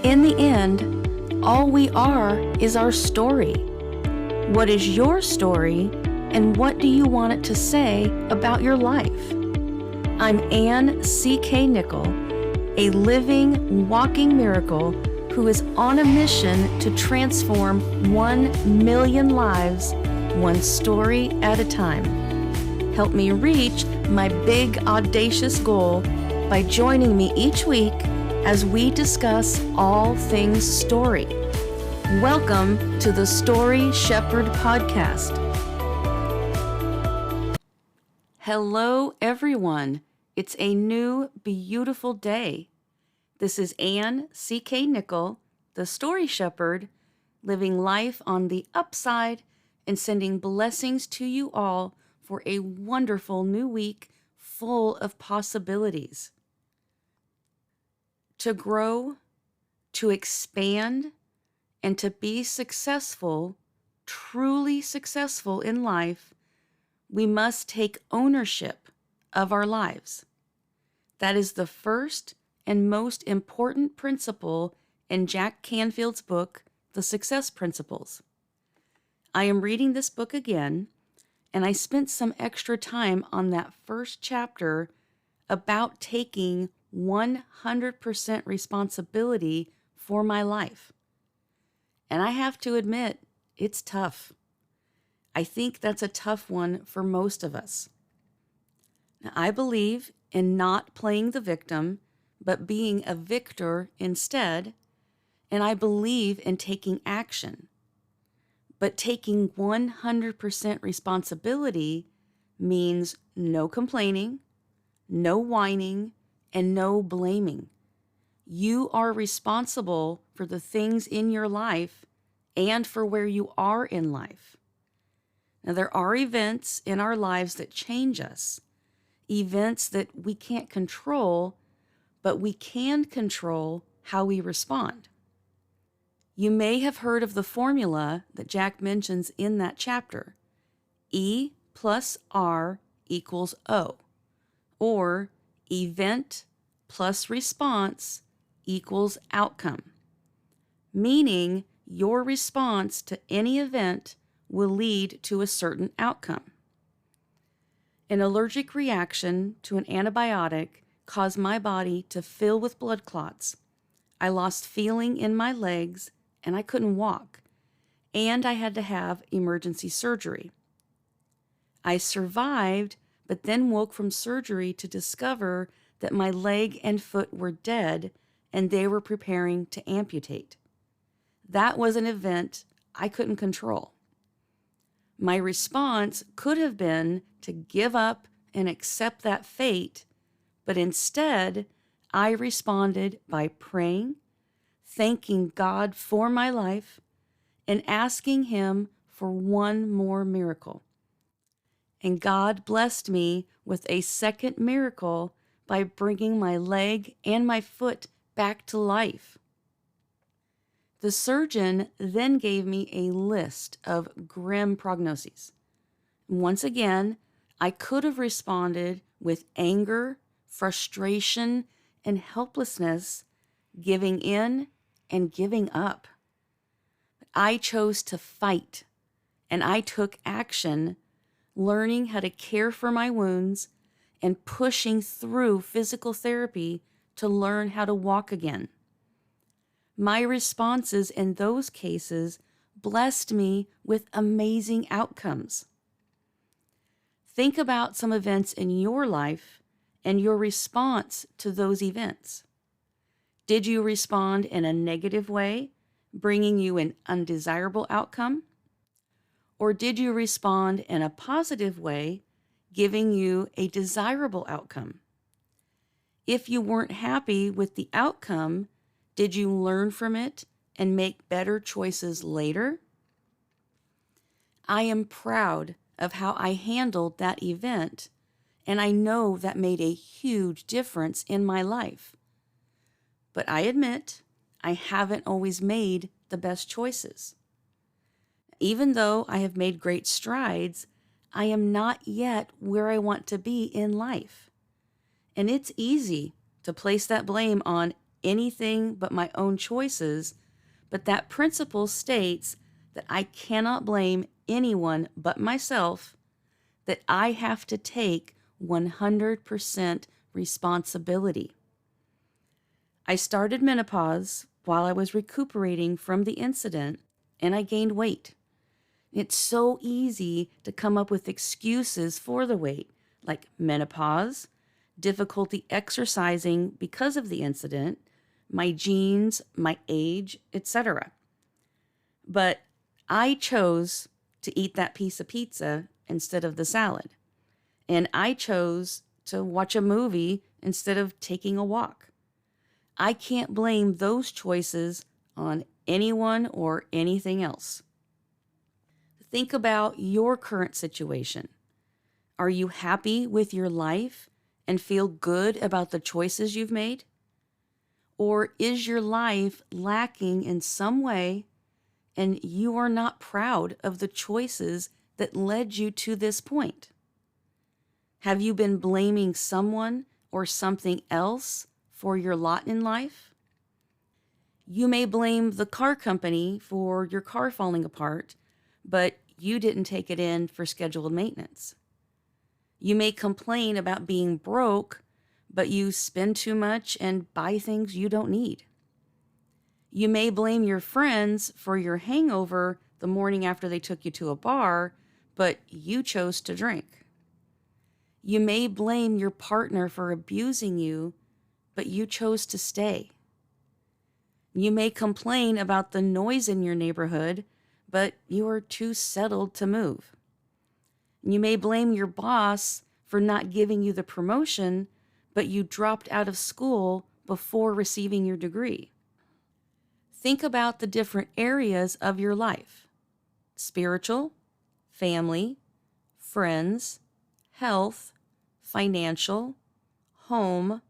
In the end, all we are is our story. What is your story, and what do you want it to say about your life? I'm Ann C.K. Nickel, a living, walking miracle who is on a mission to transform 1 million lives, one story at a time. Help me reach my big, audacious goal by joining me each week as we discuss all things story. Welcome to the Story Shepherd Podcast. Hello, everyone. It's a new, beautiful day. This is Ann C.K. Nickel, the Story Shepherd, living life on the upside and sending blessings to you all for a wonderful new week full of possibilities. To grow, to expand, and to be successful, truly successful in life, we must take ownership of our lives. That is the first and most important principle in Jack Canfield's book, The Success Principles. I am reading this book again, and I spent some extra time on that first chapter about taking 100% responsibility for my life. And I have to admit, it's tough. I think that's a tough one for most of us. Now, I believe in not playing the victim, but being a victor instead, and I believe in taking action. But taking 100% responsibility means no complaining, no whining, and no blaming. You are responsible for the things in your life and for where you are in life. Now, there are events in our lives that change us, events that we can't control, but we can control how we respond. You may have heard of the formula that Jack mentions in that chapter. E plus R equals O, or event plus response equals outcome, meaning your response to any event will lead to a certain outcome. An allergic reaction to an antibiotic caused my body to fill with blood clots. I lost feeling in my legs and I couldn't walk, and I had to have emergency surgery. I survived, but then woke from surgery to discover that my leg and foot were dead and they were preparing to amputate. That was an event I couldn't control. My response could have been to give up and accept that fate, but instead I responded by praying, thanking God for my life, and asking Him for one more miracle. And God blessed me with a second miracle by bringing my leg and my foot back to life. The surgeon then gave me a list of grim prognoses. Once again, I could have responded with anger, frustration, and helplessness, giving in and giving up. I chose to fight, and I took action, learning how to care for my wounds and pushing through physical therapy to learn how to walk again. My responses in those cases blessed me with amazing outcomes. Think about some events in your life and your response to those events. Did you respond in a negative way, bringing you an undesirable outcome? Or did you respond in a positive way, giving you a desirable outcome? If you weren't happy with the outcome, did you learn from it and make better choices later? I am proud of how I handled that event, and I know that made a huge difference in my life. But I admit, I haven't always made the best choices. Even though I have made great strides, I am not yet where I want to be in life. And it's easy to place that blame on anything but my own choices, but that principle states that I cannot blame anyone but myself, that I have to take 100% responsibility. I started menopause while I was recuperating from the incident, and I gained weight. It's so easy to come up with excuses for the weight, like menopause, difficulty exercising because of the incident, my genes, my age, etc. But I chose to eat that piece of pizza instead of the salad. And I chose to watch a movie instead of taking a walk. I can't blame those choices on anyone or anything else. Think about your current situation. Are you happy with your life and feel good about the choices you've made? Or is your life lacking in some way and you are not proud of the choices that led you to this point? Have you been blaming someone or something else for your lot in life? You may blame the car company for your car falling apart, but you didn't take it in for scheduled maintenance. You may complain about being broke, but you spend too much and buy things you don't need. You may blame your friends for your hangover the morning after they took you to a bar, but you chose to drink. You may blame your partner for abusing you, but you chose to stay. You may complain about the noise in your neighborhood, but you are too settled to move. You may blame your boss for not giving you the promotion, but you dropped out of school before receiving your degree. Think about the different areas of your life: spiritual, family, friends, health, financial, home,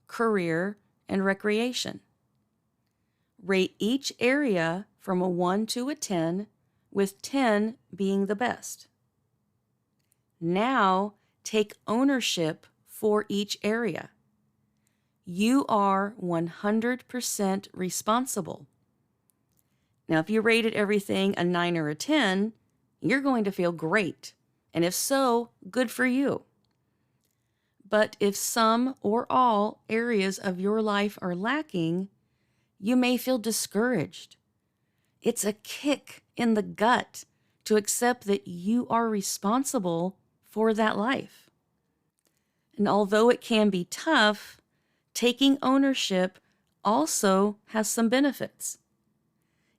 career, and recreation. Rate each area from a 1 to a 10, with 10 being the best. Now, take ownership for each area. You are 100% responsible. Now, if you rated everything a 9 or a 10, you're going to feel great. And if so, good for you. But if some or all areas of your life are lacking, you may feel discouraged. It's a kick in the gut to accept that you are responsible for that life. And although it can be tough, taking ownership also has some benefits.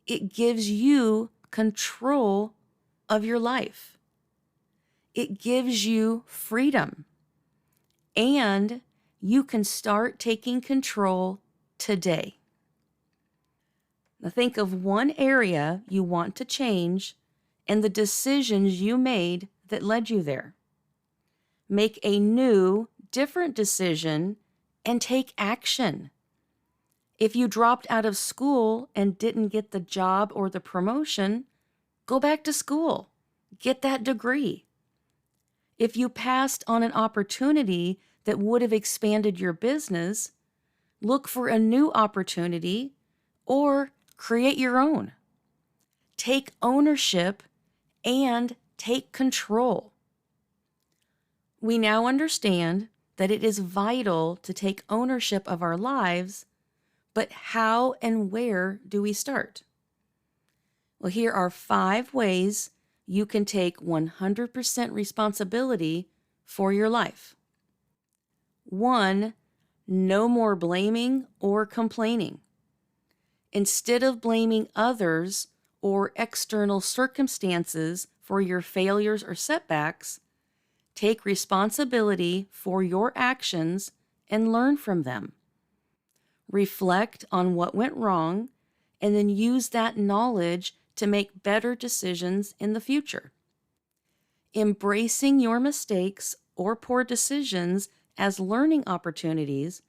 It gives you control of your life. It gives you freedom. And you can start taking control today. Now think of one area you want to change and the decisions you made that led you there. Make a new, different decision and take action. If you dropped out of school and didn't get the job or the promotion, go back to school. Get that degree. If you passed on an opportunity that would have expanded your business, look for a new opportunity or create your own. Take ownership and take control. We now understand that it is vital to take ownership of our lives, but how and where do we start? Well, here are 5 ways you can take 100% responsibility for your life. 1, no more blaming or complaining. Instead of blaming others or external circumstances for your failures or setbacks, take responsibility for your actions and learn from them. Reflect on what went wrong and then use that knowledge to make better decisions in the future. Embracing your mistakes or poor decisions as learning opportunities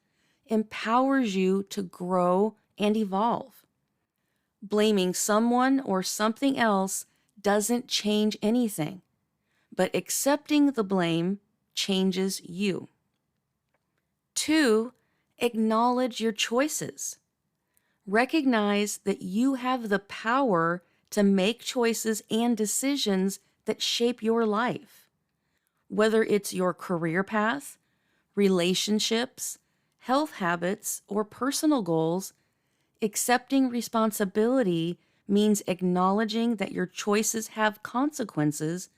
empowers you to grow and evolve. Blaming someone or something else doesn't change anything, but accepting the blame changes you. 2, Acknowledge your choices. Recognize that you have the power to make choices and decisions that shape your life. Whether it's your career path, relationships, health habits, or personal goals, accepting responsibility means acknowledging that your choices have consequences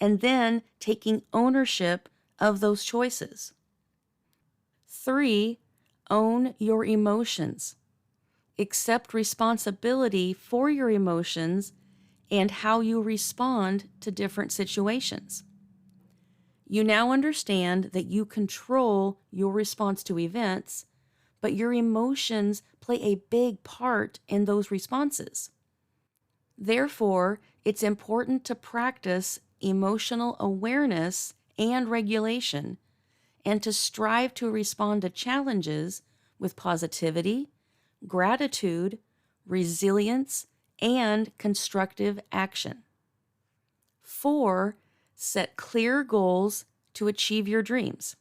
and then taking ownership of those choices. 3, own your emotions. Accept responsibility for your emotions and how you respond to different situations. You now understand that you control your response to events, but your emotions play a big part in those responses. Therefore, it's important to practice emotional awareness and regulation and to strive to respond to challenges with positivity, gratitude, resilience, and constructive action. 4, set clear goals to achieve your dreams.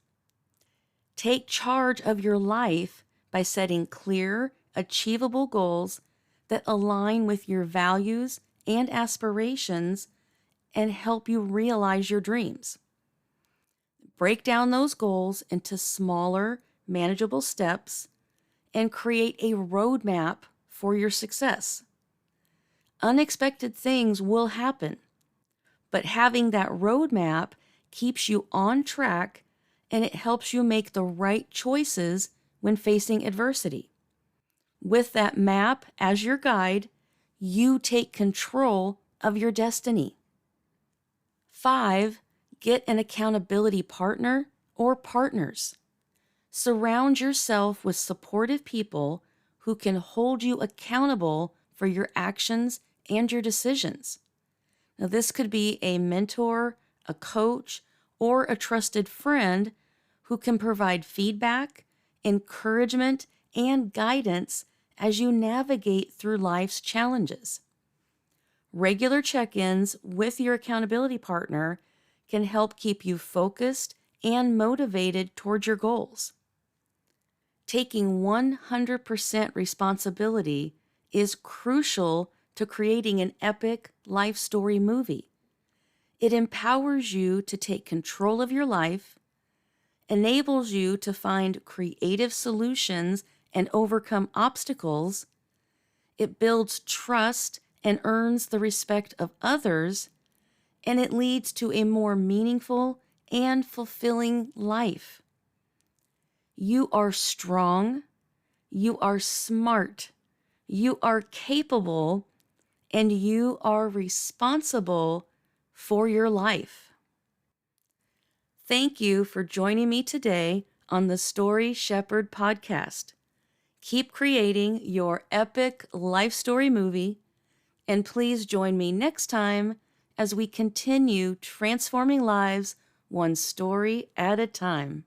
Take charge of your life by setting clear, achievable goals that align with your values and aspirations and help you realize your dreams. Break down those goals into smaller, manageable steps and create a roadmap for your success. Unexpected things will happen, but having that roadmap keeps you on track and it helps you make the right choices when facing adversity. With that map as your guide, you take control of your destiny. 5, get an accountability partner or partners. Surround yourself with supportive people who can hold you accountable for your actions and your decisions. Now, this could be a mentor, a coach, or a trusted friend who can provide feedback, encouragement, and guidance as you navigate through life's challenges. Regular check-ins with your accountability partner can help keep you focused and motivated toward your goals. Taking 100% responsibility is crucial to creating an epic life story movie. It empowers you to take control of your life, enables you to find creative solutions and overcome obstacles. It builds trust and earns the respect of others, and it leads to a more meaningful and fulfilling life. You are strong, you are smart, you are capable, and you are responsible for your life. Thank you for joining me today on the Story Shepherd podcast. Keep creating your epic life story movie, and please join me next time as we continue transforming lives one story at a time.